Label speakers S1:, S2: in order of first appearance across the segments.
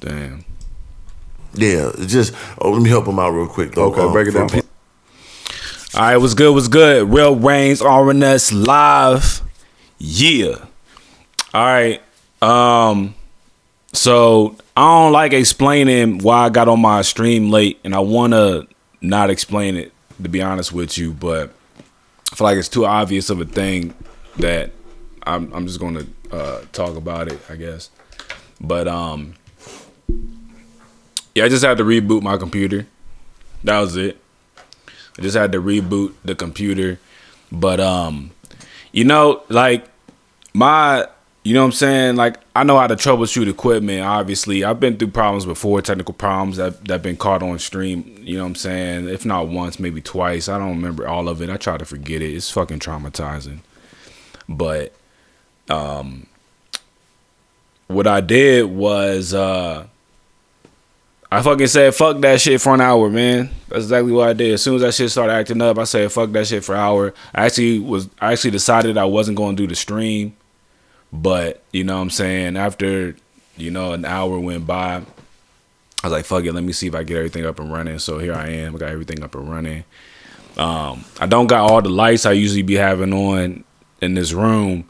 S1: Damn.
S2: Yeah, it's just let me help him out real quick though.
S1: Okay, break it down. All right, what's good? What's good? Real Reigns, RNS live. Yeah. All right. So I don't like explaining why I got on my stream late, and I want to not explain it, to be honest with you, but I feel like it's too obvious of a thing that I'm just going to talk about it, I guess. But yeah, I just had to reboot my computer. That was it. I just had to reboot the computer. But you know, like you know what I'm saying? Like, I know how to troubleshoot equipment, obviously. I've been through problems before, technical problems that been caught on stream, you know what I'm saying? If not once, maybe twice. I don't remember all of it. I try to forget it. It's fucking traumatizing. But what I did was I fucking said fuck that shit for an hour, man. That's exactly what I did. As soon as that shit started acting up, I said fuck that shit for an hour. I actually decided I wasn't going to do the stream. But, you know what I'm saying, after, you know, an hour went by, I was like, fuck it, let me see if I get everything up and running. So here I am. I got everything up and running. I don't got all the lights I usually be having on in this room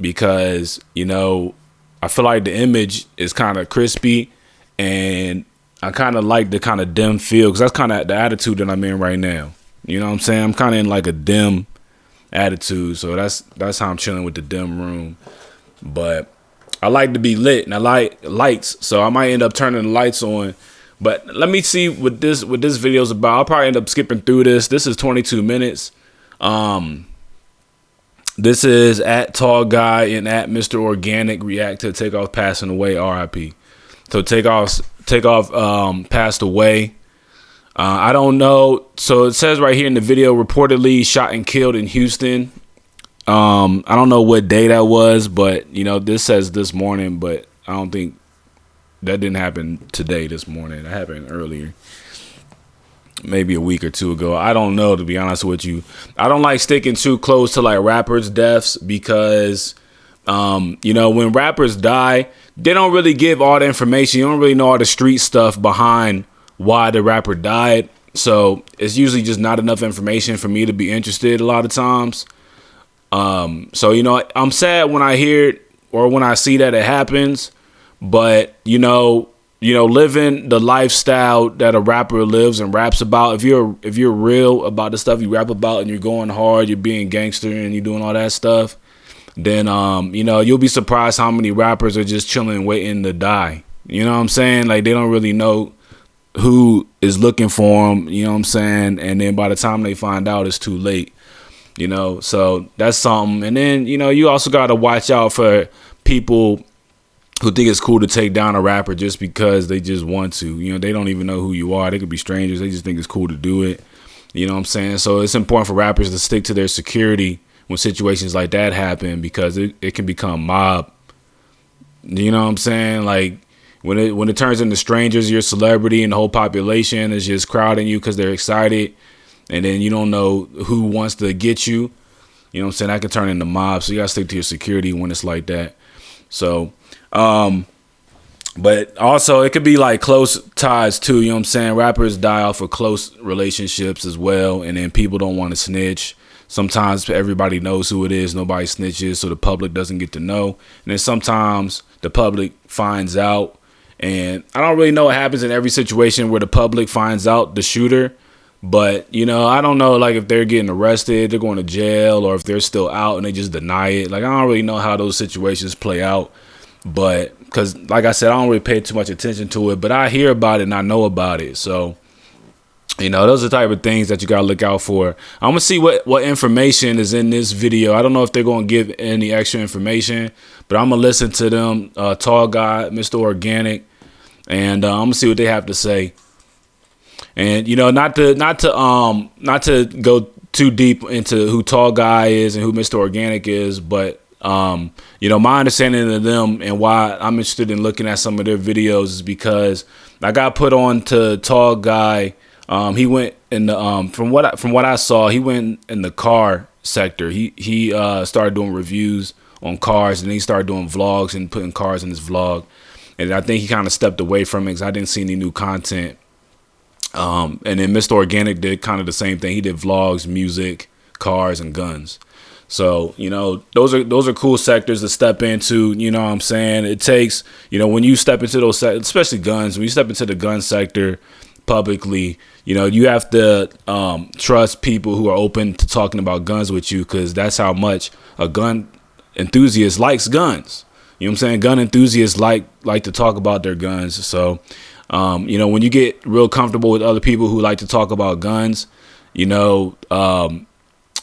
S1: because, you know, I feel like the image is kind of crispy and I kind of like the kind of dim feel because that's kind of the attitude that I'm in right now. You know what I'm saying? I'm kind of in like a dim attitude, so that's how I'm chilling with the dim room. But I like to be lit and I like lights, so I might end up turning the lights on. But let me see what this video's about. I'll probably end up skipping through this. This is 22 minutes. This is at Tall Guy and at Mr. Organik react to Takeoff passing away, RIP. So Takeoff passed away. I don't know. So it says right here in the video, reportedly shot and killed in Houston. I don't know what day that was, but, you know, this says this morning, but I don't think that didn't happen today, this morning. That happened earlier. Maybe a week or two ago. I don't know, to be honest with you. I don't like sticking too close to like rappers' deaths because, you know, when rappers die, they don't really give all the information. You don't really know all the street stuff behind why the rapper died. So it's usually just not enough information for me to be interested a lot of times. So, you know, I'm sad when I hear it or when I see that it happens, but you know, living the lifestyle that a rapper lives and raps about, if you're real about the stuff you rap about and you're going hard, you're being gangster and you're doing all that stuff, then, you know, you'll be surprised how many rappers are just chilling, waiting to die. You know what I'm saying? Like, they don't really know who is looking for them, you know what I'm saying? And then by the time they find out, it's too late, you know? So that's something. And then, you know, you also got to watch out for people who think it's cool to take down a rapper just because they just want to. You know, they don't even know who you are. They could be strangers. They just think it's cool to do it. You know what I'm saying? So it's important for rappers to stick to their security when situations like that happen because it can become mob. You know what I'm saying? Like, when it turns into strangers, your celebrity and the whole population is just crowding you because they're excited, and then you don't know who wants to get you. You know what I'm saying? That can turn into mob. So you gotta stick to your security when it's like that. So, but also it could be like close ties too. You know what I'm saying? Rappers die off of close relationships as well, and then people don't want to snitch. Sometimes everybody knows who it is. Nobody snitches, so the public doesn't get to know. And then sometimes the public finds out. And I don't really know what happens in every situation where the public finds out the shooter. But, you know, I don't know, like, if they're getting arrested, they're going to jail, or if they're still out and they just deny it. Like, I don't really know how those situations play out. But, because, like I said, I don't really pay too much attention to it. But I hear about it and I know about it. So, you know, those are the type of things that you got to look out for. I'm going to see what information is in this video. I don't know if they're going to give any extra information, but I'm going to listen to them, Tall Guy, Mr. Organik, and I'm going to see what they have to say. And, you know, not to go too deep into who Tall Guy is and who Mr. Organik is, but, you know, my understanding of them and why I'm interested in looking at some of their videos is because I got put on to Tall Guy. He went in the from what I saw, he went in the car sector. He started doing reviews on cars, and then he started doing vlogs and putting cars in his vlog. And I think he kind of stepped away from it because I didn't see any new content. And then Mr. Organic did kind of the same thing. He did vlogs, music, cars, and guns. So, you know, those are cool sectors to step into. You know what I'm saying? It takes, you know, when you step into those, especially guns, when you step into the gun sector publicly, you know, you have to trust people who are open to talking about guns with you, because that's how much a gun enthusiast likes guns. You know what I'm saying? Gun enthusiasts like to talk about their guns. So, you know, when you get real comfortable with other people who like to talk about guns, you know,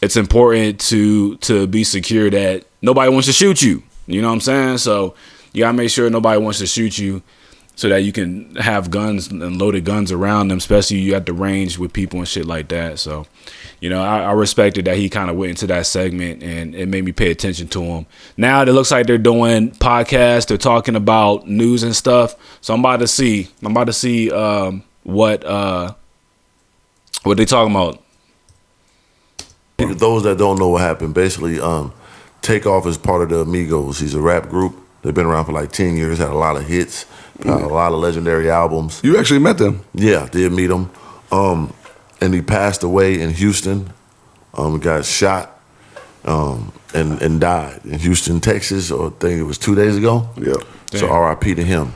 S1: it's important to be secure that nobody wants to shoot you. You know what I'm saying? So you gotta make sure nobody wants to shoot you, so that you can have guns and loaded guns around them, especially you at the range with people and shit like that. So, you know, I respected that he kind of went into that segment, and it made me pay attention to him. Now it looks like they're doing podcasts. They're talking about news and stuff. So I'm about to see what they talking about.
S2: Those that don't know what happened, basically, Takeoff is part of the Amigos. He's a rap group. They've been around for like 10 years, had a lot of hits, a lot of legendary albums.
S3: You actually met them?
S2: Yeah, did meet him. And he passed away in Houston. Got shot and died in Houston, Texas, or I think it was 2 days ago.
S3: Yeah.
S2: So R.I.P. to him.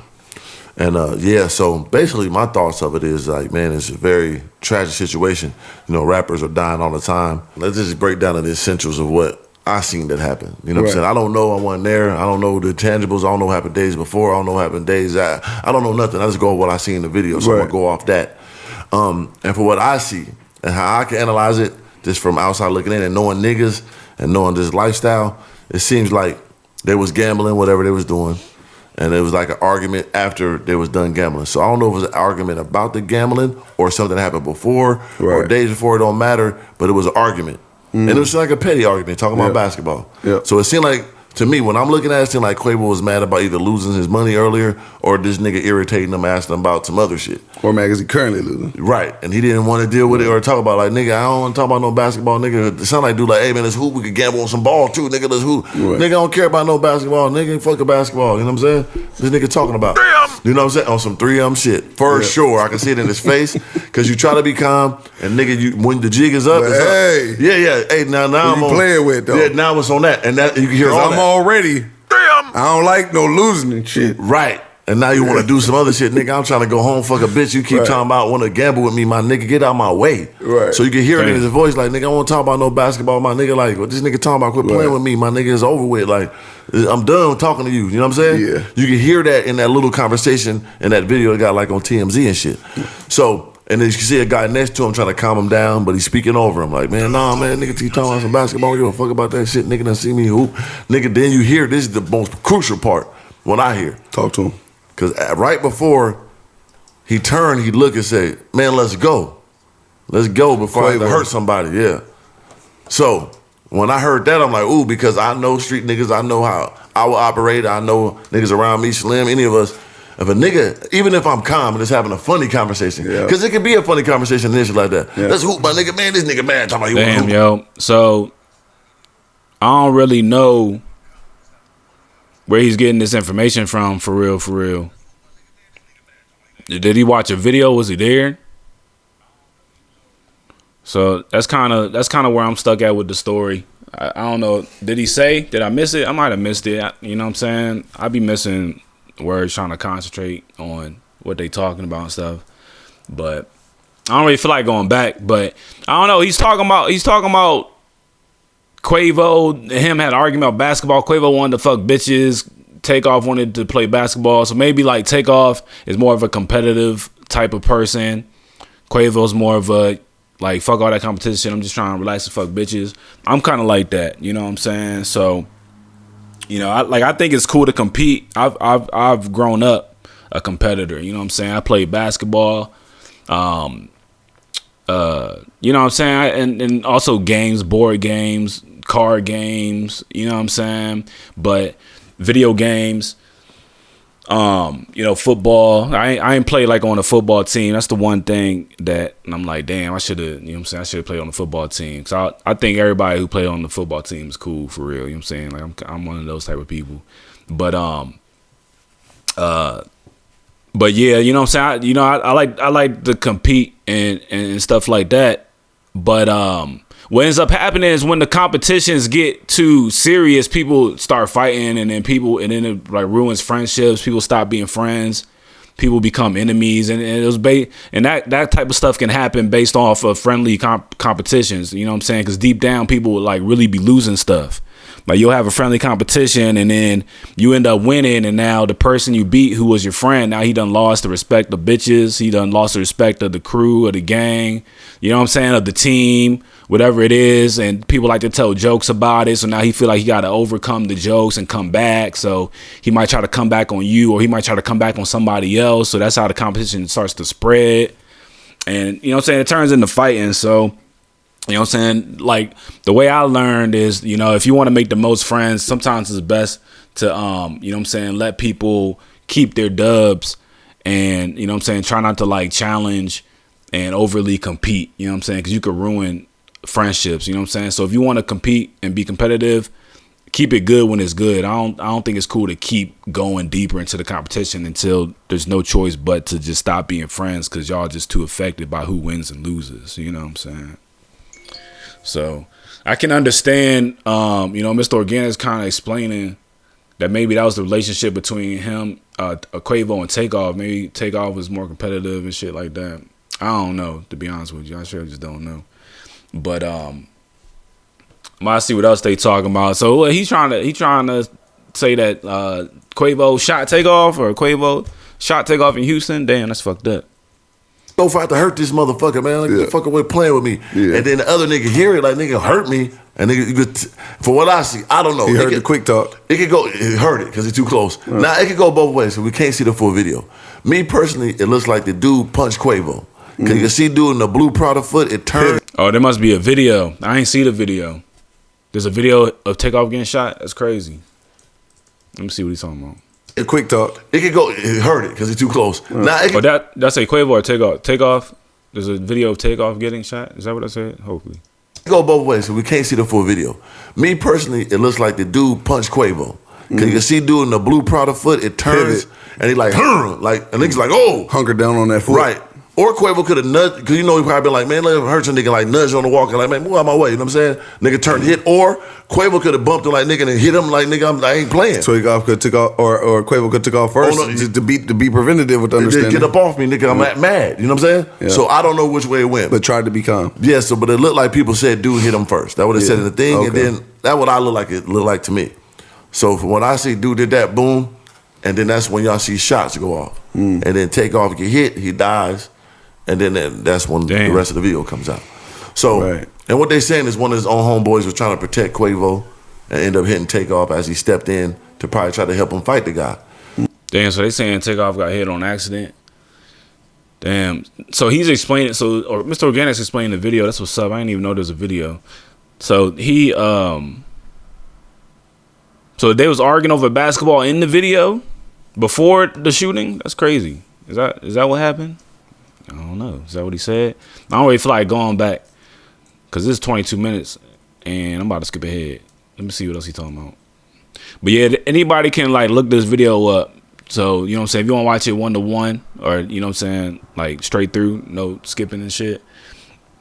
S2: And yeah, so basically my thoughts of it is like, man, it's a very tragic situation. You know, rappers are dying all the time. Let's just break down the essentials of what I seen that happen. You know what I'm saying? I don't know, I wasn't there. I don't know the tangibles. I don't know what happened days before. I don't know what happened days after. I don't know nothing. I just go with what I see in the video. So I'm gonna go off that. And for what I see and how I can analyze it, just from outside looking in and knowing niggas and knowing this lifestyle, it seems like they was gambling, whatever they was doing. And it was like an argument after they was done gambling. So I don't know if it was an argument about the gambling or something happened before or days before, it don't matter, but it was an argument. And it was like a petty argument, talking about basketball. So it seemed like, to me, when I'm looking at it, it seemed like Quavo was mad about either losing his money earlier or this nigga irritating him, asking him about some other shit.
S3: Or mad because he currently losing.
S2: Right. And he didn't want to deal with it or talk about, like, nigga, I don't want to talk about no basketball, nigga. It sound like dude like, hey, man, let's hoop. We could gamble on some ball, too, nigga. Let's hoop. Nigga, I don't care about no basketball. Nigga, fuck a basketball. You know what I'm saying? This nigga talking about. You know what I'm saying? On some 3M shit. For sure. I can see it in his face. Because you try to be calm, and nigga, when the jig is up, it's up. Yeah. Hey, now I'm on.
S3: Playing with, though.
S2: Yeah, now it's on that. And that you can hear all
S3: I'm already. I don't like no losing and shit.
S2: Right. And now you want to do some other shit. Nigga, I'm trying to go home, fuck a bitch. You keep talking about want to gamble with me, my nigga. Get out my way. Right. So you can hear it in his voice like, nigga, I don't want to talk about no basketball. My nigga, like, what this nigga talking about? Quit playing with me. My nigga is over with. Like, I'm done talking to you. You know what I'm saying? Yeah. You can hear that in that little conversation in that video they got like on TMZ and shit. So, and then you can see a guy next to him trying to calm him down, but he's speaking over him. Like, man, nah, man, nigga, keep talking about some basketball. You don't fuck about that shit. Nigga done see me hoop. Nigga, then you hear, this is the most crucial part when I hear.
S3: Talk to him.
S2: Because right before he turned, he looked and said, man, let's go. Let's go before I even hurt somebody, yeah. So when I heard that, I'm like, ooh, because I know street niggas, I know how I will operate. I know niggas around me, Slim, any of us. If a nigga, even if I'm calm and just having a funny conversation, because it can be a funny conversation and shit like that. Let's hoop, my nigga, man, this nigga mad, talking about you want to hoop.
S1: Yo, so I don't really know where he's getting this information from, for real. Did he watch a video? Was he there? So that's kind of where I'm stuck at with the story. I don't know. Did he say? Did I miss it? I might have missed it. You know what I'm saying? I be missing words trying to concentrate on what they talking about and stuff. But I don't really feel like going back. But I don't know. He's talking about Quavo and him had an argument about basketball. Quavo wanted to fuck bitches. Takeoff wanted to play basketball. So maybe like Takeoff is more of a competitive type of person. Quavo's more of a like fuck all that competition. I'm just trying to relax and fuck bitches. I'm kind of like that. You know what I'm saying? So, you know, I think it's cool to compete. I've grown up a competitor. You know what I'm saying? I played basketball. You know what I'm saying? And also games, board games, card games, you know what I'm saying? But video games, you know, football. I ain't played like on a football team. That's the one thing that I'm like, damn, I should have, you know what I'm saying? I should have played on the football team. So I think everybody who played on the football team is cool for real. You know what I'm saying? Like I'm one of those type of people. But But yeah, you know what I'm saying. I like to compete and stuff like that. But what ends up happening is when the competitions get too serious, people start fighting, and then it like ruins friendships. People stop being friends. People become enemies, and it was that type of stuff can happen based off of friendly competitions. You know what I'm saying? Because deep down, people would like really be losing stuff. Like you'll have a friendly competition, and then you end up winning, and now the person you beat, who was your friend, now he done lost the respect of bitches. He done lost the respect of the crew, of the gang. You know what I'm saying? Of the team, whatever it is, and people like to tell jokes about it. So now he feel like he got to overcome the jokes and come back. So he might try to come back on you, or he might try to come back on somebody else. So that's how the competition starts to spread. And you know what I'm saying? It turns into fighting. So you know what I'm saying? Like the way I learned is, you know, if you want to make the most friends, sometimes it's best to, you know what I'm saying, let people keep their dubs, and, you know what I'm saying, try not to like challenge and overly compete, you know what I'm saying? Because you could ruin friendships, you know what I'm saying? So if you want to compete and be competitive, keep it good when it's good. I don't think it's cool to keep going deeper into the competition until there's no choice but to just stop being friends, because y'all just too affected by who wins and loses, you know what I'm saying? So I can understand, you know, Mr. Organik's kind of explaining that maybe that was the relationship between him, Quavo, and Takeoff. Maybe Takeoff was more competitive and shit like that. I don't know, to be honest with you. I sure just don't know. But I see what else they talking about. So he's trying to say that Quavo shot Takeoff, or Quavo shot Takeoff in Houston. Damn, that's fucked up.
S2: So far to hurt this motherfucker, man. Like, the fucker went playing with me. Yeah. And then the other nigga hear it, like, nigga hurt me. And nigga, for what I see, I don't know.
S3: He heard the quick talk.
S2: It could go, it hurt it because it's too close. Now, it could go both ways, so we can't see the full video. Me, personally, it looks like the dude punched Quavo. Because you can see dude in the blue Prada foot, it turned.
S1: Oh, there must be a video. I ain't see the video. There's a video of Takeoff getting shot? That's crazy. Let me see what he's talking about.
S3: A quick talk.
S2: It could go, it hurt it because it's too close. Now, it could,
S1: that's a Quavo or Takeoff? Takeoff, there's a video of Takeoff getting shot? Is that what I said? Hopefully.
S2: It go both ways, so we can't see the full video. Me, personally, it looks like the dude punched Quavo. Because you can see dude in the blue Prada foot, it turns, and he like, and niggas like, oh.
S3: Hunker down on that foot.
S2: Right. Or Quavo could have nudged, because you know he probably been like, man, let him hurt some nigga, like nudge on the walk, and like, man, move out my way, you know what I'm saying? Nigga turned hit, or Quavo could have bumped him like nigga and hit him like nigga, I ain't playing.
S3: So Takeoff could took off, or Quavo could took off first, just to be preventative with understanding.
S2: Get up off me, nigga, I'm mad, you know what I'm saying? Yeah. So I don't know which way it went.
S3: But tried to be calm.
S2: Yeah, so, but it looked like people said dude hit him first. That's what it said in the thing, and then that's what it looked like to me. So from what I see, dude did that, boom, and then that's when y'all see shots go off. And then Takeoff get hit, he dies. And then that's when the rest of the video comes out. So, and what they saying is one of his own homeboys was trying to protect Quavo and end up hitting Takeoff as he stepped in to probably try to help him fight the guy.
S1: Damn, so they saying Takeoff got hit on accident. Damn. So he's explaining, or Mr. Organik's explaining the video. That's what's up. I didn't even know there's a video. So he, so they was arguing over basketball in the video before the shooting? That's crazy. Is that what happened? I don't know. Is that what he said? I don't really feel like going back because this is 22 minutes and I'm about to skip ahead. Let me see what else he's talking about. But yeah, anybody can like look this video up. So, you know what I'm saying? If you want to watch it 1-to-1 or, you know what I'm saying, like straight through, no skipping and shit,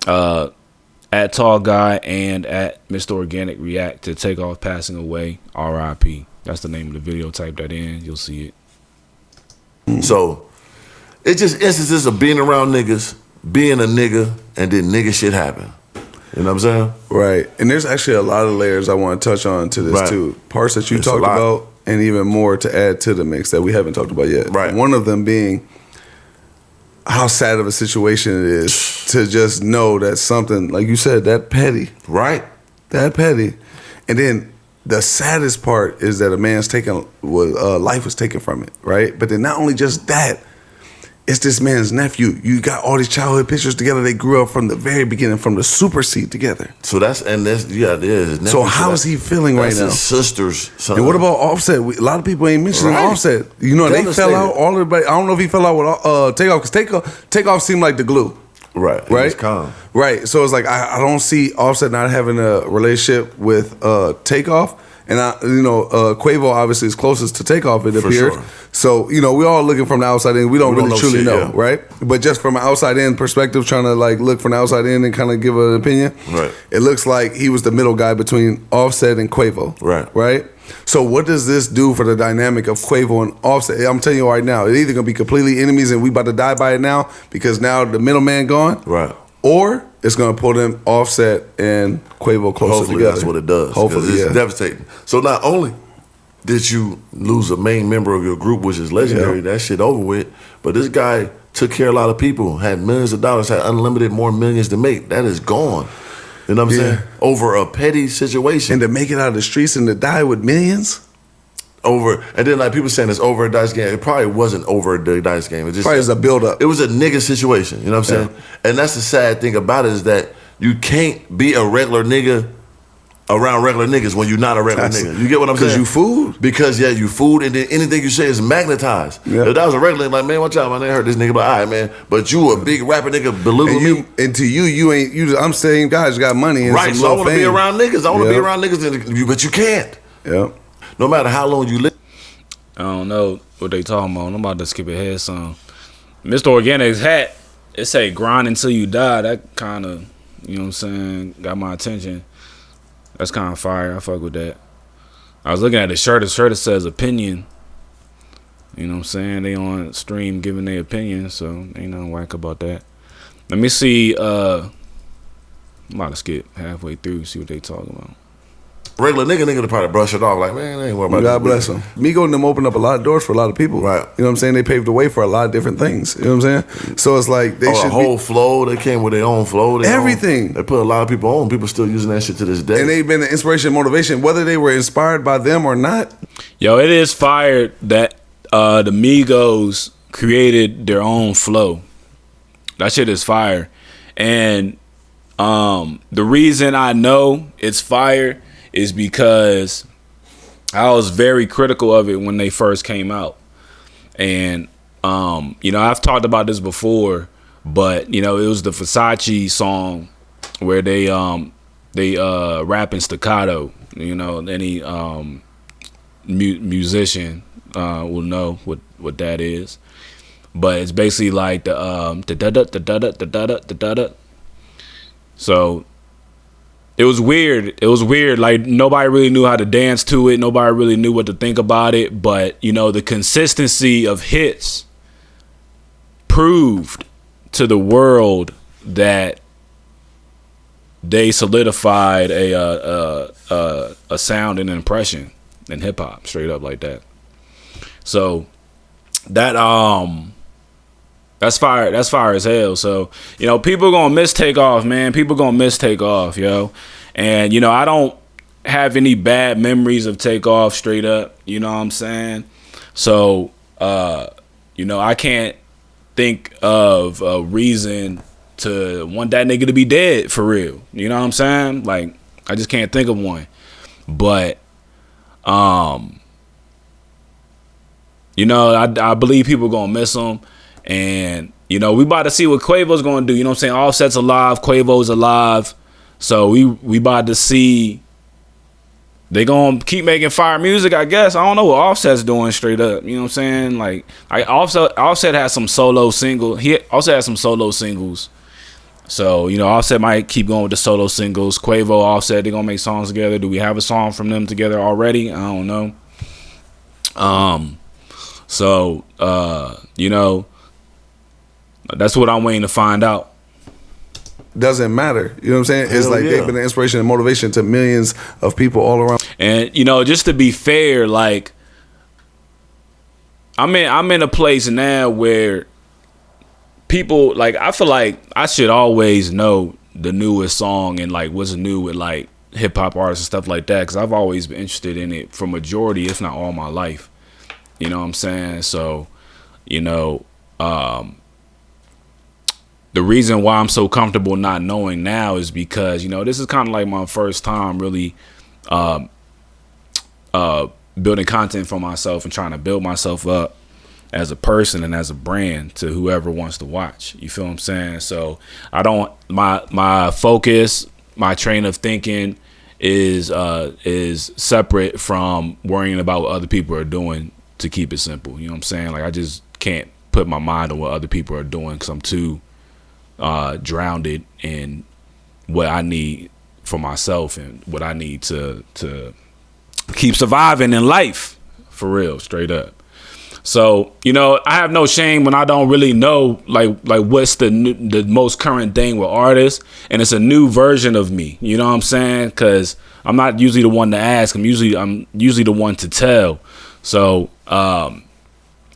S1: at Tall Guy and at Mr. Organik react to Takeoff passing away, R.I.P. That's the name of the video. Type that in. You'll see it.
S2: So, it's just instances of being around niggas, being a nigga, and then nigga shit happen. You know what I'm saying?
S3: Right. And there's actually a lot of layers I want to touch on to this too. Parts that you talked about, and even more to add to the mix that we haven't talked about yet.
S2: Right.
S3: One of them being how sad of a situation it is to just know that something, like you said, that petty.
S2: Right.
S3: That petty. And then the saddest part is that a man's life was taken from it, right? But then not only just that, it's this man's nephew. You got all these childhood pictures together. They grew up from the very beginning, from the super seed together.
S2: So that's his
S3: so how is he feeling right now?
S2: His sister's son.
S3: And what about Offset? A lot of people ain't mentioning Offset. You know, they fell out. All everybody. I don't know if he fell out with Takeoff, because Takeoff seemed like the glue.
S2: Right. He was calm.
S3: Right. So it's like I don't see Offset not having a relationship with Takeoff. And Quavo obviously is closest to Takeoff, it appears.
S2: Sure.
S3: So, we're all looking from the outside in. We don't really truly know,
S2: yeah.
S3: right? But just from an outside in perspective, trying to like look from the outside in and kind of give an opinion,
S2: right?
S3: It looks like he was the middle guy between Offset and Quavo, right? So what does this do for the dynamic of Quavo and Offset? I'm telling you right now, it's either gonna be completely enemies and we about to die by it now because now the middleman gone,
S2: right?
S3: Or it's gonna pull them Offset and Quavo closer
S2: Hopefully
S3: together.
S2: that's what it does.
S3: Hopefully,
S2: it's devastating. So not only did you lose a main member of your group, which is legendary, that shit over with, but this guy took care of a lot of people, had millions of dollars, had unlimited more millions to make. That is gone. You know what I'm saying? Over a petty situation.
S3: And to make it out of the streets and to die with millions?
S2: And then like people saying it's over a dice game. It probably wasn't over the dice game. It just
S3: probably was a build up.
S2: It was a nigga situation. You know what I'm saying? And that's the sad thing about it is that you can't be a regular nigga around regular niggas when you're not a regular nigga. You get what I'm saying?
S3: Because you food.
S2: Because you food, and then anything you say is magnetized. If that was a regular nigga, like, man, watch out, man, I heard this nigga, but all right, man. But you a big rapper nigga belittling me.
S3: And to you ain't I'm saying guys got money and
S2: right,
S3: some
S2: so I want to be
S3: fame.
S2: around niggas. I want to be around niggas, but you can't.
S3: Yeah.
S2: No matter how long you live.
S1: I don't know what they talking about. I'm about to skip ahead some. Mr. Organic's hat, it say grind until you die. That kind of, you know what I'm saying, got my attention. That's kind of fire. I fuck with that. I was looking at the shirt. The shirt says opinion. You know what I'm saying? They on stream giving their opinion, so ain't nothing whack about that. Let me see. I'm about to skip halfway through, see what they talking about.
S2: Regular nigga to probably brush it off like, man, I ain't worried about
S3: God bless them. Migo and them opened up a lot of doors for a lot of people.
S2: Right.
S3: You know what I'm saying? They paved the way for a lot of different things. You know what I'm saying? So it's like they should
S2: a whole flow. They came with their own flow.
S3: Everything.
S2: They put a lot of people on. People still using that shit to this day.
S3: And they've been an inspiration and motivation, whether they were inspired by them or not.
S1: Yo, it is fire that the Migos created their own flow. That shit is fire. And the reason I know it's fire is because I was very critical of it when they first came out. And, I've talked about this before, but, it was the Versace song where they rap in staccato. Any musician will know what that is. But it's basically like the So it was weird. Like nobody really knew how to dance to it. Nobody really knew what to think about it. But the consistency of hits proved to the world that they solidified a sound and an impression in hip hop, straight up like that. So that's fire. That's fire as hell. So, people gonna miss Takeoff, man. People gonna miss Takeoff, yo. And, I don't have any bad memories of Takeoff, straight up. You know what I'm saying? So, I can't think of a reason to want that nigga to be dead for real. You know what I'm saying? Like, I just can't think of one. But, I believe people gonna miss him. And, we about to see what Quavo's going to do. You know what I'm saying? Offset's alive. Quavo's alive. So we about to see. They going to keep making fire music, I guess. I don't know what Offset's doing straight up. You know what I'm saying? Like Offset has some solo singles. He also has some solo singles. So, Offset might keep going with the solo singles. Quavo, Offset, they're going to make songs together. Do we have a song from them together already? I don't know. So, that's what I'm waiting to find out.
S3: Doesn't matter. You know what I'm saying? It's like they've been an inspiration and motivation to millions of people all around.
S1: And, just to be fair, like, I'm in a place now where people, like, I feel like I should always know the newest song and, like, what's new with, like, hip-hop artists and stuff like that, because I've always been interested in it for majority, if not all my life. You know what I'm saying? So, the reason why I'm so comfortable not knowing now is because, this is kind of like my first time really building content for myself and trying to build myself up as a person and as a brand to whoever wants to watch. You feel what I'm saying? So my focus, my train of thinking is separate from worrying about what other people are doing to keep it simple. You know what I'm saying? Like I just can't put my mind on what other people are doing because I'm too drowned in what I need for myself and what I need to keep surviving in life, for real, straight up. So, you know, I have no shame when I don't really know like what's the most current thing with artists, and it's a new version of me. You know what I'm saying? Because I'm not usually the one to ask. I'm usually the one to tell. So,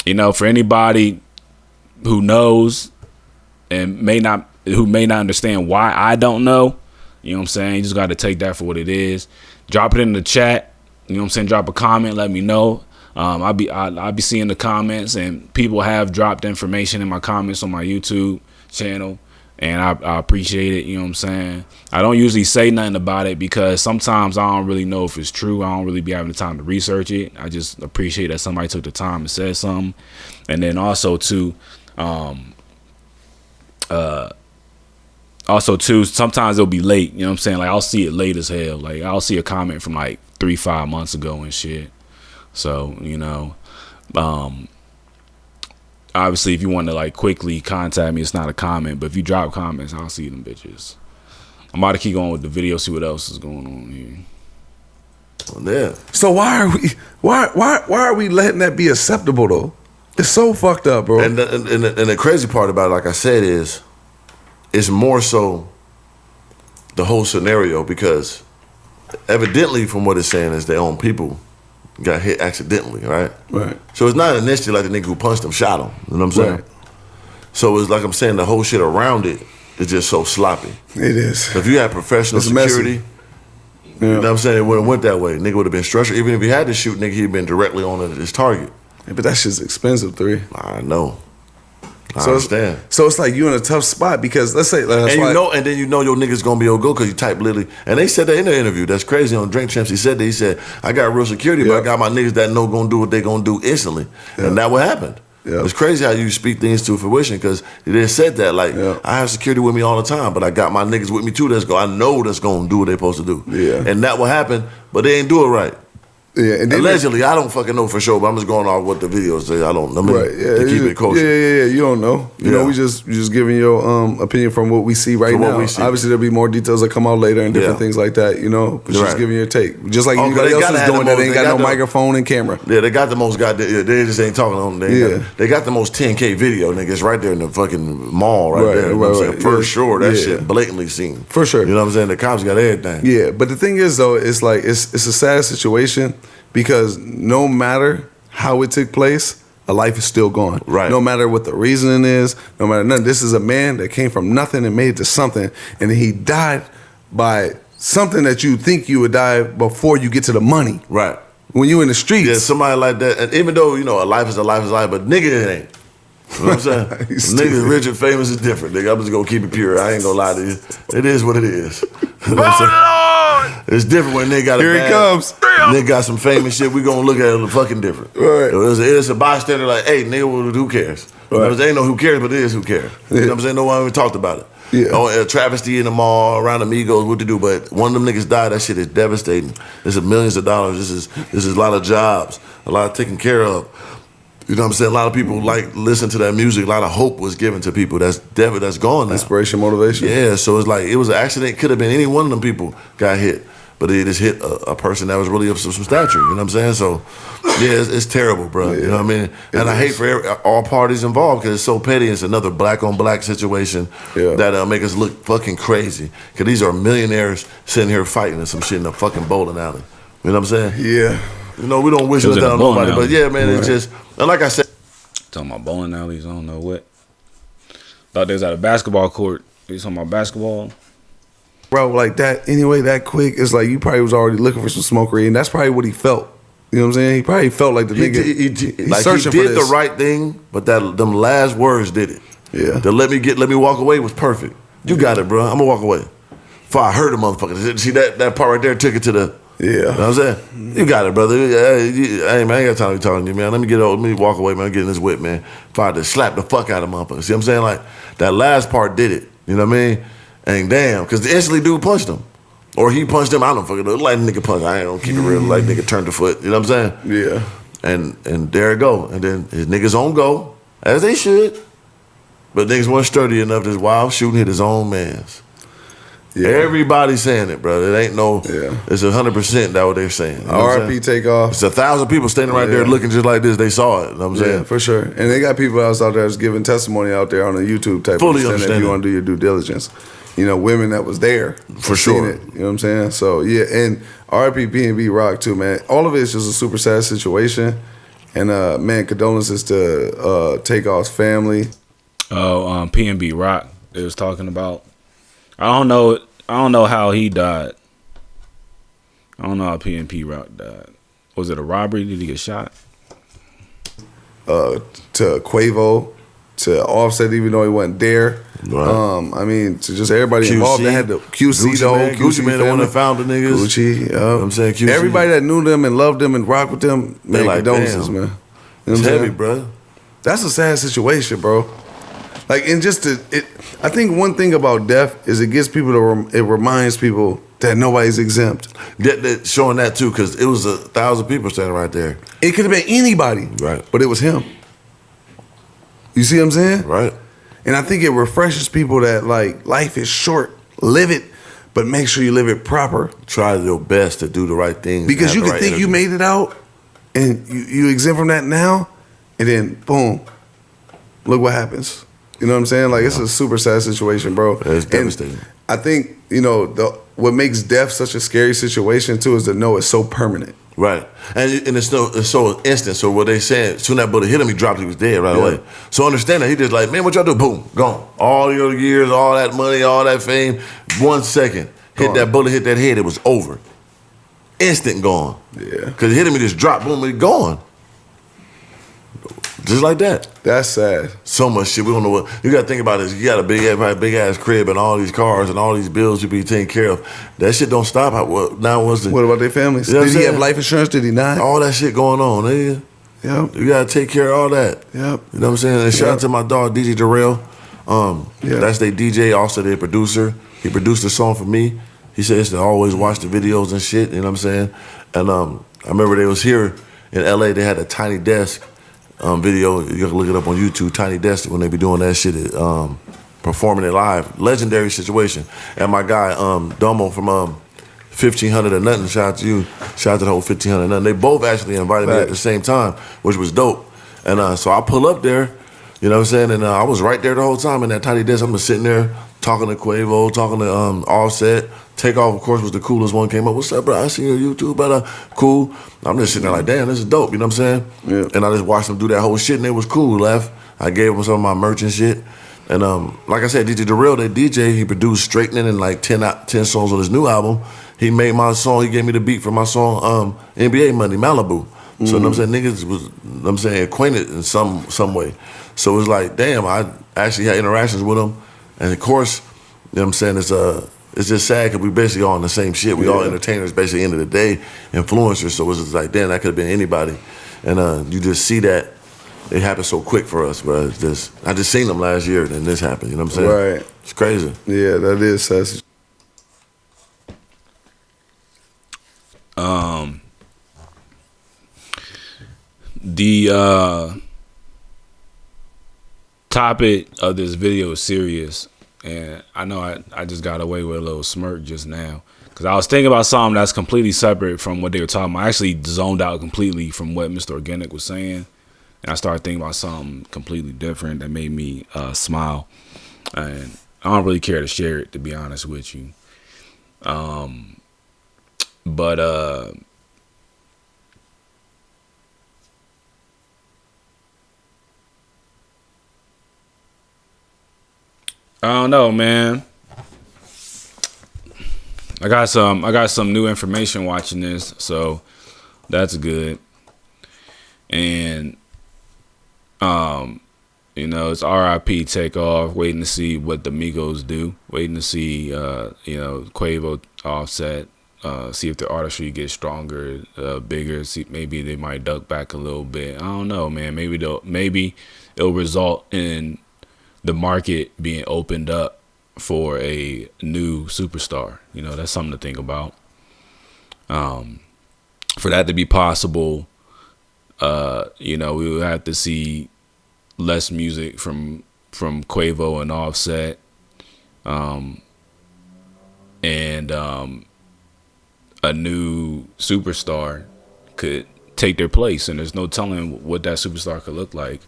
S1: you know, for anybody who knows and who may not understand why I don't know, you know what I'm saying? You just got to take that for what it is. Drop it in the chat. You know what I'm saying? Drop a comment. Let me know. I'll be seeing the comments, and people have dropped information in my comments on my YouTube channel, and I appreciate it. You know what I'm saying? I don't usually say nothing about it because sometimes I don't really know if it's true. I don't really be having the time to research it. I just appreciate that somebody took the time and said something. And then also too, sometimes it'll be late. You know what I'm saying? Like I'll see it late as hell. Like I'll see a comment from like 3-5 months ago and shit. So, you know, obviously if you want to like quickly contact me, it's not a comment, but if you drop comments, I'll see them bitches. I'm about to keep going with the video, see what else is going on here.
S2: Well, yeah.
S3: So why are we letting that be acceptable though? It's so fucked up, bro.
S2: And the crazy part about it, like I said, is it's more so the whole scenario, because evidently from what it's saying is their own people got hit accidentally, right?
S3: Right.
S2: So it's not initially like the nigga who punched him shot him. You know what I'm saying?
S3: Right.
S2: So it's like I'm saying the whole shit around it is just so sloppy.
S3: It is.
S2: So if you had professional
S3: It's
S2: security,
S3: yeah.
S2: you know what I'm saying, it wouldn't went that way. Nigga would have been structured. Even if he had to shoot, nigga, he'd been directly on his target.
S3: Yeah, but that shit's expensive, 3.
S2: I know. I understand.
S3: So it's like you in a tough spot because let's say,
S2: and then you know your niggas gonna be able to go because you type literally. And they said that in the interview. That's crazy on Drink Champs. He said that. He said, I got real security, but I got my niggas that know gonna do what they gonna do instantly. And that what happened. It's crazy how you speak things to fruition, because they said that like I have security with me all the time, but I got my niggas with me too. I know that's gonna do what they supposed to do. Yeah. And that what happened, but they ain't do it right.
S3: Yeah, and
S2: allegedly, I don't fucking know for sure, but I'm just going off what the videos say. I don't know.
S3: Right, yeah,
S2: to keep it kosher.
S3: Yeah, you don't know. You know, we just giving your opinion from what we see right now. Obviously, there'll be more details that come out later and different things like that, you know, but just giving your take. Just like anybody else is doing that ain't got no microphone and camera.
S2: Yeah, they got the most goddamn, they just ain't talking on them. They got the most 10K video, niggas, right there in the fucking mall right there. You know what I'm saying? For sure, that shit blatantly seen.
S3: For sure.
S2: You know what I'm saying? The cops got everything.
S3: Yeah, but the thing is, though, it's like, it's a sad situation. Because no matter how it took place, a life is still gone.
S2: Right.
S3: No matter what the reasoning is, no matter nothing. This is a man that came from nothing and made it to something, and he died by something that you think you would die before you get to the money.
S2: Right.
S3: When you in the streets.
S2: Yeah, somebody like that. And even though, you know, a life is a life, but nigga, it ain't. You know what I'm saying? Niggas rich and famous is different, nigga. I'm just gonna keep it pure. I ain't gonna lie to you. It is what it is. You know what I'm saying? It's different when they got a
S3: Here he comes.
S2: Nigga got some famous shit. We gonna look at it fucking different.
S3: Right.
S2: It's a bystander like, hey, nigga, who cares? Right. There ain't no who cares, but it is who cares. You know what I'm saying? No one even talked about it. Yeah. Oh, a travesty in the mall, around Amigos, what to do? But one of them niggas died. That shit is devastating. This is millions of dollars. This is a lot of jobs, a lot of taken care of. You know what I'm saying? A lot of people like listen to that music. A lot of hope was given to people. That's gone now.
S3: Inspiration, motivation.
S2: Yeah, so it's like it was an accident. Could have been any one of them people got hit, but it just hit a person that was really of some stature. You know what I'm saying? So yeah, it's terrible, bro. You know what I mean? And I hate for all parties involved because it's so petty. It's another black on black situation that make us look fucking crazy. Because these are millionaires sitting here fighting and some shit in a fucking bowling alley. You know what I'm saying?
S3: Yeah.
S2: You know, we don't wish it down on nobody, but yeah, man, it's just, and like I said.
S1: Talking about bowling alleys, I don't know what. Thought they was at a basketball court. You talking about basketball?
S3: Bro, like that, anyway, that quick, it's like you probably was already looking for some smokery, and that's probably what he felt. You know what I'm saying? He probably felt like the nigga.
S2: He did the right thing, but them last words did it.
S3: Yeah.
S2: The let me walk away was perfect. You got it, bro. I'm gonna walk away. Before I heard the motherfucker. See that part right there took it to the.
S3: Yeah.
S2: You know what I'm saying? You got it, brother. Hey, man, I ain't got time to be talking to you, man. Let me walk away, man. Get in this whip, man. If I had to slap the fuck out of motherfuckers. See what I'm saying? Like, that last part did it. You know what I mean? And damn, because the instantly dude punched him. Or he punched him. I don't fucking know. Like nigga punch. I ain't gonna keep it real. Like nigga turned the foot. You know what I'm saying?
S3: Yeah.
S2: And there it go. And then his niggas on go, as they should. But niggas weren't sturdy enough. This wild shooting hit his own mans. Yeah. Everybody's saying it, bro. It ain't no. Yeah. It's 100% that what they're saying. You know
S3: RIP Takeoff.
S2: It's 1,000 people standing right there looking just like this. They saw it. You know what I'm saying?
S3: For sure. And they got people else out there that's giving testimony out there on the YouTube type.
S2: Fully
S3: of
S2: understand
S3: if you want to do your due diligence. You know, women that was there
S2: for sure.
S3: It, you know what I'm saying? So yeah, and RIP P&B Rock too, man. All of it is just a super sad situation. And man, condolences to Takeoff's family.
S1: Oh, P&B Rock. They was talking about. I don't know how he died. I don't know how P&P Rock died. Was it a robbery? Did he get shot?
S3: To Quavo, to Offset, even though he wasn't there. Right. I mean, to just everybody
S2: QC,
S3: involved. They had the QC
S2: Gucci
S3: though.
S2: Man, Gucci Man, the one that found the niggas.
S3: Gucci,
S2: you know what I'm saying QC.
S3: Everybody that knew them and loved them and rocked with them, man, like, condolences, man. You know
S2: it's heavy, bro.
S3: That's a sad situation, bro. Like, and just I think one thing about death is it gets people to, it reminds people that nobody's exempt.
S2: That showing that too, because it was 1,000 people standing right there.
S3: It could have been anybody,
S2: right?
S3: But it was him. You see what I'm saying?
S2: Right.
S3: And I think it refreshes people that like life is short, live it, but make sure you live it proper.
S2: Try your best to do the right things.
S3: Because you can think you made it out, and you exempt from that now, and then boom, look what happens. You know what I'm saying? Like, it's a super sad situation, bro.
S2: It's devastating.
S3: I think, you know, what makes death such a scary situation, too, is to know it's so permanent.
S2: Right. And it's so instant. So what they said, soon that bullet hit him, he dropped, he was dead right away. So understand that. He just like, man, what y'all do? Boom, gone. All your years, all that money, all that fame, 1 second. Hit that bullet, hit that head, it was over. Instant gone.
S3: Yeah.
S2: Because it hit him, he just dropped, boom, he gone. Just like that.
S3: That's sad.
S2: So much shit. We don't know what you got to think about. Is you got a big ass crib and all these cars and all these bills you be taking care of. That shit don't stop. What
S3: about their families?
S2: You know
S3: did he have life insurance? Did he not?
S2: All that shit going on, nigga.
S3: Yep.
S2: You gotta take care of all that.
S3: Yep.
S2: You know what I'm saying? And shout out to my dog DJ Darrell. That's their DJ, also their producer. He produced the song for me. He says to always watch the videos and shit. You know what I'm saying? And I remember they was here in LA. They had a Tiny Desk. Video, you can look it up on YouTube, Tiny Desk, when they be doing that shit, performing it live. Legendary situation. And my guy, Domo from 1500 or Nothing, shout out to you, shout out to the whole 1500 or Nothing. They both actually invited me at the same time, which was dope. And so I pull up there, you know what I'm saying, and I was right there the whole time in that Tiny Desk. I'm just sitting there talking to Quavo, talking to Offset. Takeoff, of course, was the coolest one. Came up, what's up, bro? I see your YouTube, brother. Cool. I'm just sitting there like, damn, this is dope. You know what I'm saying? Yeah. And I just watched them do that whole shit, and it was cool. Left. I gave them some of my merch and shit. And like I said, DJ Darrell, that DJ, he produced Straightening and like 10 songs on his new album. He made my song. He gave me the beat for my song, NBA Money, Malibu. So you know what I'm saying? Niggas was, you know what I'm saying, acquainted in some way. So it was like, damn, I actually had interactions with him. And of course, you know what I'm saying, it's just sad because we basically all on the same shit. We all entertainers, basically, end of the day, influencers. So it's just like, damn, that could have been anybody. And you just see that it happened so quick for us, bro. It's just, I just seen them last year, and this happened. You know what I'm saying?
S3: Right.
S2: It's crazy.
S3: Yeah, that is sad.
S1: The topic of this video is serious. And I know I just got away with a little smirk just now because I was thinking about something that's completely separate from what they were talking about. I actually zoned out completely from what Mr. Organik was saying. And I started thinking about something completely different that made me smile. And I don't really care to share it, to be honest with you. But I don't know, man. I got some new information watching this, so that's good. And you know, it's RIP Takeoff, waiting to see what the Migos do, waiting to see you know, Quavo, Offset, see if the artistry gets stronger, bigger, see maybe they might duck back a little bit. I don't know, man. Maybe it'll result in the market being opened up for a new superstar. You know, that's something to think about. For that to be possible, you know, we would have to see less music from Quavo and Offset, and a new superstar could take their place, and there's no telling what that superstar could look like.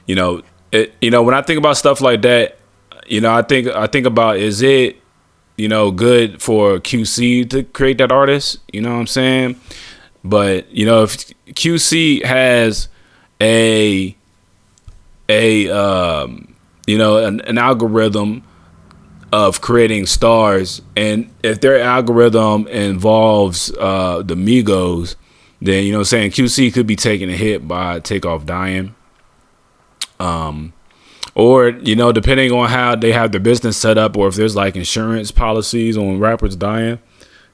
S1: You know, when I think about stuff like that, you know, I think about, is it, you know, good for QC to create that artist? You know what I'm saying? But, you know, if QC has a you know, an algorithm of creating stars, and if their algorithm involves the Migos, then, you know what I'm saying, QC could be taking a hit by Takeoff dying. Or, you know, depending on how they have their business set up, or if there's like insurance policies on rappers dying,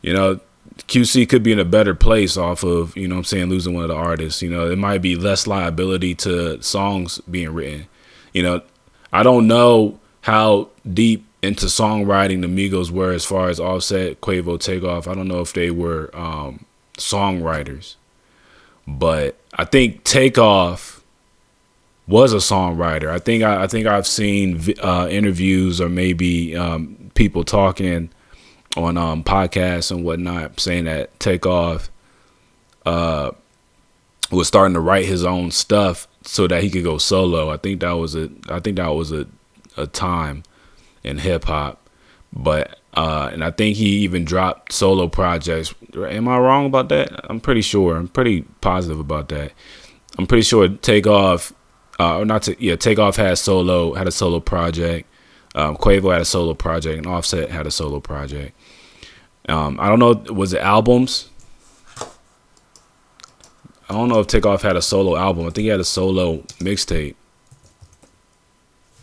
S1: you know, QC could be in a better place off of, you know what I'm saying, losing one of the artists. You know, it might be less liability to songs being written. You know, I don't know how deep into songwriting the Migos were as far as Offset, Quavo, Takeoff. I don't know if they were songwriters, but I think Takeoff was a songwriter. I think I've seen interviews, or maybe people talking on podcasts and whatnot, saying that Takeoff was starting to write his own stuff so that he could go solo. I think that was a time in hip hop, but and I think he even dropped solo projects. Am I wrong about that? I'm pretty sure. I'm pretty positive about that. I'm pretty sure Takeoff. Takeoff had a solo project. Quavo had a solo project, and Offset had a solo project. I don't know, was it albums? I don't know if Takeoff had a solo album. I think he had a solo mixtape.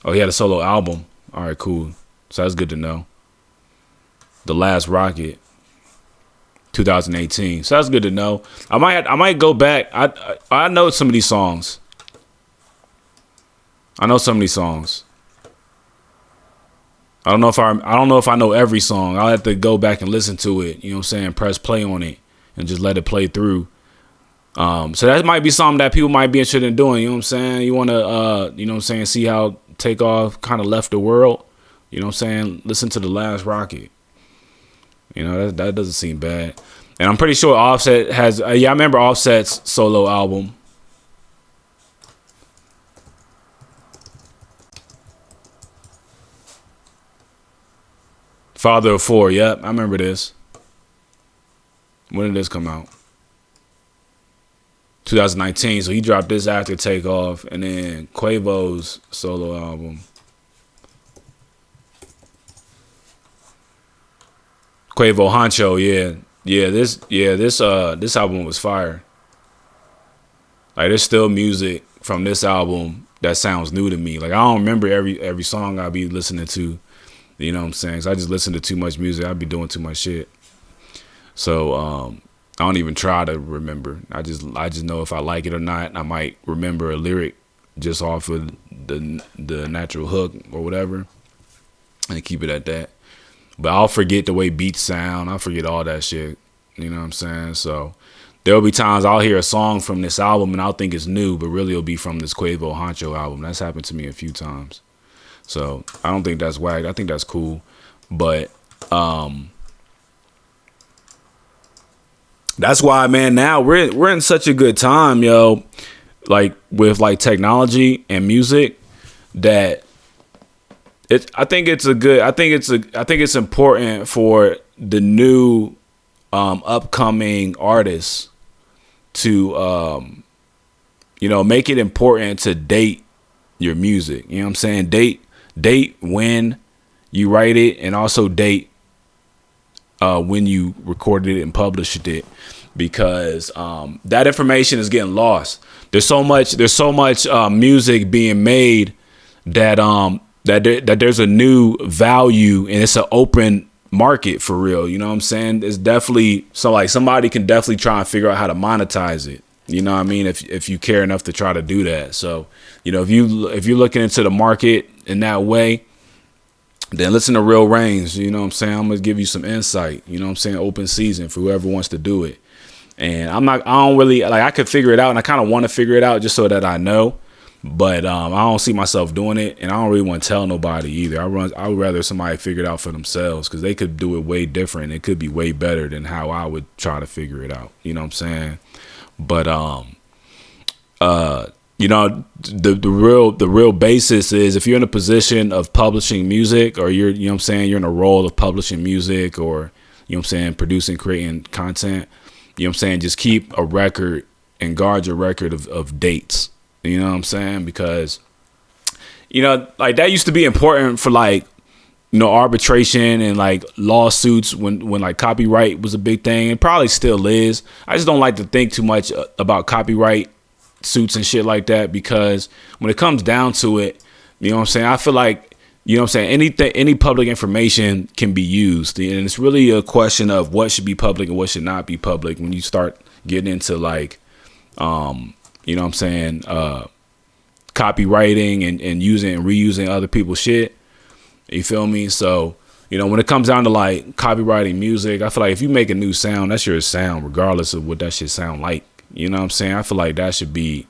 S1: Oh, he had a solo album. All right, cool. So that's good to know. The Last Rocket, 2018. So that's good to know. I might go back. I know some of these songs. I know some of these songs. I don't know if I know every song. I'll have to go back and listen to it. You know what I'm saying? Press play on it and just let it play through. So that might be something that people might be interested in doing. You know what I'm saying? You want to, you know what I'm saying, see how Takeoff kind of left the world. You know what I'm saying? Listen to The Last Rocket. You know, that doesn't seem bad. And I'm pretty sure Offset has, I remember Offset's solo album. Father of Four, yep, I remember this. When did this come out? 2019, so he dropped this after Takeoff, and then Quavo's solo album. Quavo Honcho, this album was fire. Like, there's still music from this album that sounds new to me. Like, I don't remember every song I be listening to. You know what I'm saying? 'Cause I just listen to too much music. I be doing too much shit. So I don't even try to remember. I just know if I like it or not. I might remember a lyric just off of the natural hook or whatever, and keep it at that. But I'll forget the way beats sound. I'll forget all that shit. You know what I'm saying? So there'll be times I'll hear a song from this album and I'll think it's new, but really it'll be from this Quavo Honcho album. That's happened to me a few times. So I don't think that's whack. I think that's cool. But that's why, man, now we're in such a good time, yo. Like, with like technology and music, that I think it's important for the new upcoming artists to you know, make it important to date your music. You know what I'm saying? Date when you write it, and also date when you recorded it and published it, because that information is getting lost. There's so much music being made that there's a new value, and it's an open market for real. You know what I'm saying? It's definitely somebody can definitely try and figure out how to monetize it. You know what I mean? If you care enough to try to do that. So, you know, if you're looking into the market in that way, Then listen to Real Reigns. You know what I'm saying? I'm gonna give you some insight. You know what I'm saying? Open season for whoever wants to do it. And I don't really like. I could figure it out, and I kind of want to figure it out just so that I know. But I don't see myself doing it, and I don't really want to tell nobody either. I would rather somebody figure it out for themselves, because they could do it way different. It could be way better than how I would try to figure it out. You know what I'm saying? But you know, the real basis is, if you're in a position of publishing music, or you're, you know what I'm saying, you're in a role of publishing music, or, you know what I'm saying, producing, creating content, you know what I'm saying, just keep a record and guard your record of dates. You know what I'm saying? Because, you know, like, that used to be important for, like, you know, arbitration and like lawsuits when like copyright was a big thing. It probably still is. I just don't like to think too much about copyright suits and shit like that, because when it comes down to it, you know what I'm saying, I feel like, you know what I'm saying, any public information can be used, and it's really a question of what should be public and what should not be public when you start getting into, like, you know what I'm saying, copywriting and using and reusing other people's shit. You feel me? So, you know, when it comes down to like copywriting music, I feel like if you make a new sound, that's your sound, regardless of what that shit sound like. You know what I'm saying? I feel like that should be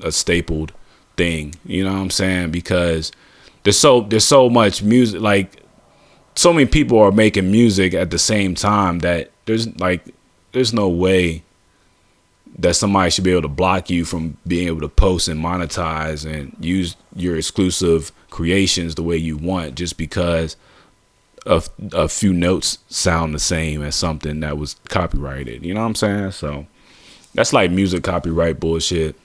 S1: a stapled thing. You know what I'm saying? Because there's so much music, like, so many people are making music at the same time that there's no way that somebody should be able to block you from being able to post and monetize and use your exclusive creations the way you want, just because a few notes sound the same as something that was copyrighted. You know what I'm saying? So that's like music copyright bullshit.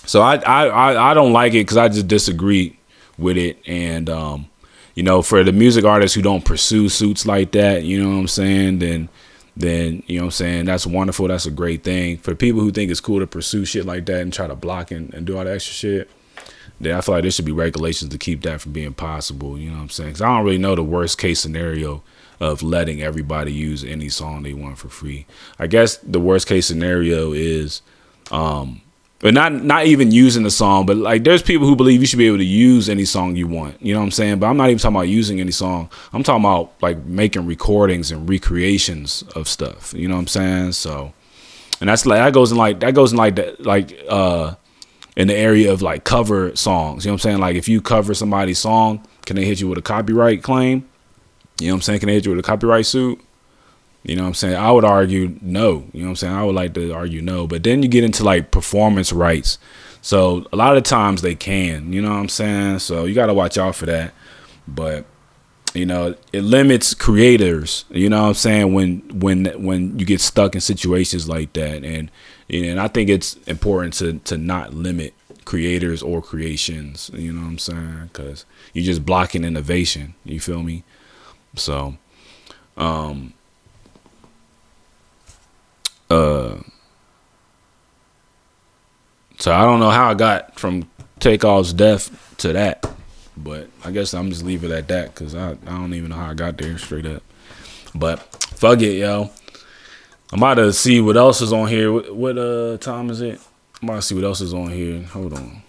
S1: So I don't like it, because I just disagree with it. And you know, for the music artists who don't pursue suits like that, you know what I'm saying, then you know what I'm saying, that's wonderful. That's a great thing. For people who think it's cool to pursue shit like that and try to block and do all that extra shit, then I feel like there should be regulations to keep that from being possible. You know what I'm saying? Because I don't really know the worst case scenario of letting everybody use any song they want for free. I guess the worst case scenario is, but not even using the song, but like, there's people who believe you should be able to use any song you want. You know what I'm saying? But I'm not even talking about using any song. I'm talking about like making recordings and recreations of stuff. You know what I'm saying? So, and that's like, that goes in the area of like cover songs. You know what I'm saying? Like, if you cover somebody's song, can they hit you with a copyright claim? You know what I'm saying? Can they hit you with a copyright suit? You know what I'm saying? I would argue no. You know what I'm saying? I would like to argue no. But then you get into like performance rights. So a lot of times they can, you know what I'm saying? So you got to watch out for that. But, you know, it limits creators, you know what I'm saying, when you get stuck in situations like that. And I think it's important to not limit creators or creations, you know what I'm saying? Because you're just blocking innovation. You feel me? So, so I don't know how I got from Takeoff's death to that, but I guess I'm just leave it at that, because I don't even know how I got there straight up. But fuck it, yo. I'm about to see what else is on here. What time is it? I'm about to see what else is on here. Hold on.